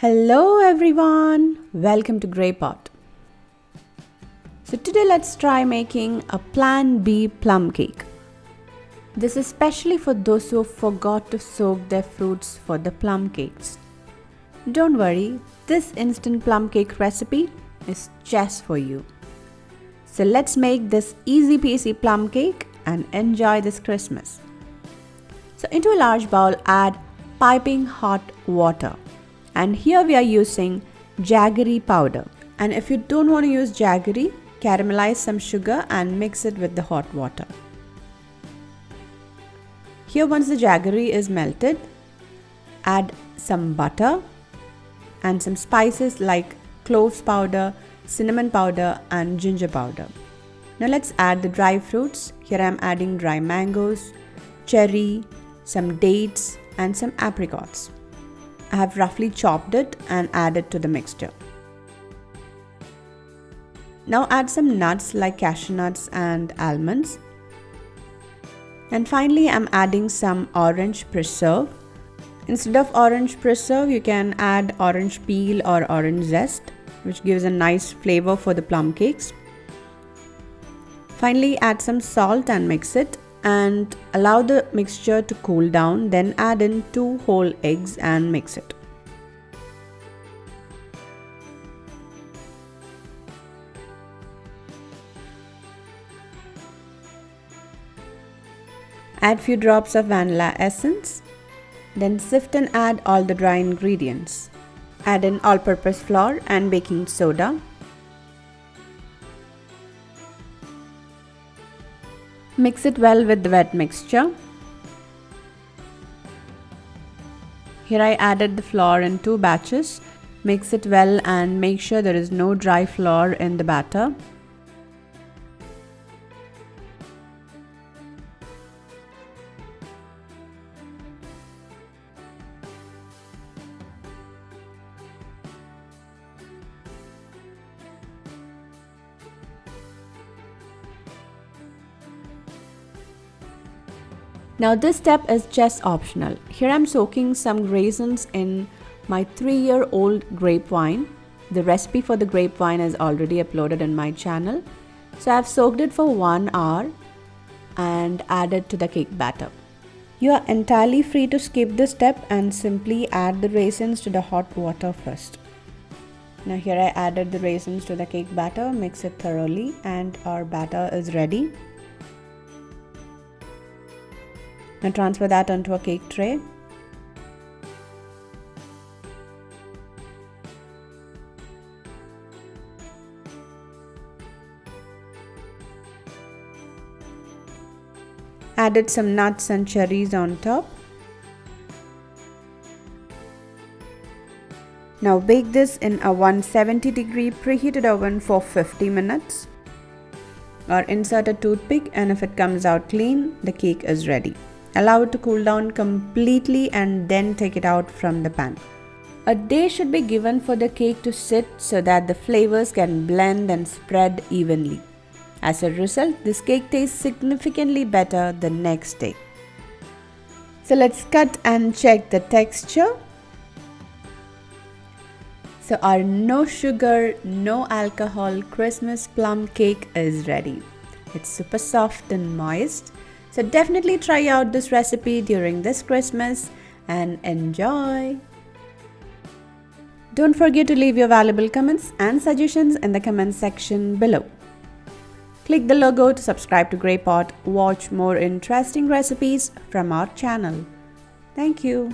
Hello everyone, welcome to Greypot. So today let's try making a Plan B plum cake. This is especially for those who forgot to soak their fruits for the plum cakes. Don't worry, this instant plum cake recipe is just for you. So let's make this easy peasy plum cake and enjoy this Christmas. So into a large bowl add piping hot water. And here we are using Jaggery powder. And if you don't want to use Jaggery, caramelize some sugar and mix it with the hot water. Here once the Jaggery is melted, add some butter and some spices like cloves powder, cinnamon powder and ginger powder. Now let's add the dry fruits. Here I am adding dry mangoes, cherry, some dates and some apricots. I have roughly chopped it and added to the mixture. Now add some nuts like cashew nuts and almonds. And finally I'm adding some orange preserve. Instead of orange preserve, you can add orange peel or orange zest, which gives a nice flavor for the plum cakes. Finally add some salt and mix it. And allow the mixture to cool down, then add in 2 whole eggs and mix it. Add few drops of vanilla essence, then sift and add all the dry ingredients. Add in all-purpose flour and baking soda. Mix it well with the wet mixture. Here I added the flour in 2 batches. Mix it well and make sure there is no dry flour in the batter. Now this step is just optional. Here I'm soaking some raisins in my 3-year-old grapevine. The recipe for the grapevine is already uploaded in my channel. So I've soaked it for 1 hour and added to the cake batter. You are entirely free to skip this step and simply add the raisins to the hot water first. Now here I added the raisins to the cake batter, mix it thoroughly and our batter is ready. Now transfer that onto a cake tray. Added some nuts and cherries on top. Now bake this in a 170-degree preheated oven for 50 minutes. Or insert a toothpick and if it comes out clean, the cake is ready. Allow it to cool down completely and then take it out from the pan. A day should be given for the cake to sit so that the flavors can blend and spread evenly. As a result, this cake tastes significantly better the next day. So let's cut and check the texture. So our no sugar, no alcohol Christmas plum cake is ready. It's super soft and moist. So definitely try out this recipe during this Christmas and enjoy! Don't forget to leave your valuable comments and suggestions in the comment section below. Click the logo to subscribe to Greypot. Watch more interesting recipes from our channel. Thank you.